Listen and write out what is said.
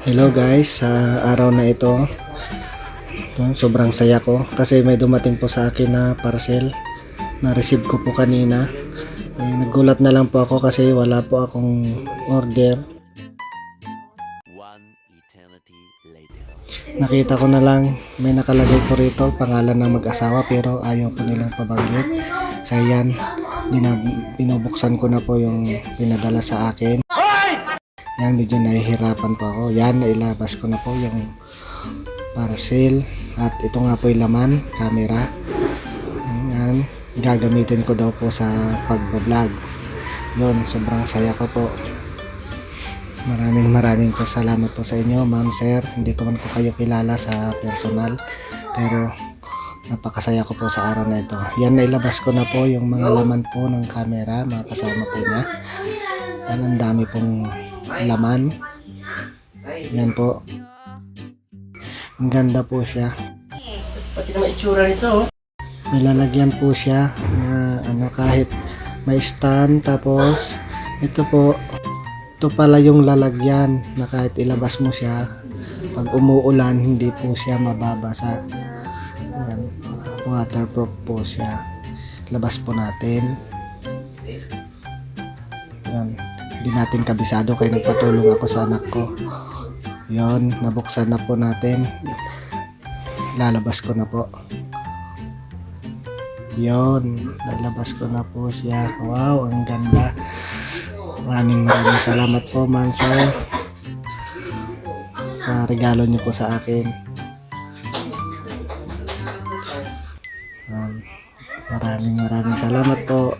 Hello guys, sa araw na ito, sobrang saya ko kasi may dumating po sa akin na parcel na receive ko po kanina. Nagulat na lang po ako kasi wala po akong order. Nakita ko na lang may nakalagay po rito pangalan ng mag-asawa pero ayaw po nilang pabanggit. Kaya yan, binubuksan ko na po yung pinadala sa akin. Yan, medyo nahihirapan po ako. Yan, nailabas ko na po yung parcel. At ito nga po yung laman, camera. Yan, gagamitin ko daw po sa pag-vlog. Yun, sobrang saya ko po. Maraming po salamat po sa inyo, ma'am, sir. Hindi ko man po kayo kilala sa personal. Pero napakasaya ko po sa araw na ito. Yan, nailabas ko na po yung mga laman po ng camera, mga kasama po niya. Yan, ang dami pong laman. Yan po. Ang ganda po siya. Pati naman itsura nito. May lalagyan po siya na kahit may stand, tapos ito po, ito pala yung lalagyan na kahit ilabas mo siya, pag umuulan hindi po siya mababasa. Yan. Waterproof po siya. Labas po natin. Yan. Hindi natin kabisado kaya nagpatulong ako sa anak ko. Yon, nabuksan na po natin. Lalabas ko na po. Yon, lalabas ko na po siya. Wow, ang ganda. Maraming salamat po, ma'am, sir, sa regalo niyo po sa akin. Maraming salamat po.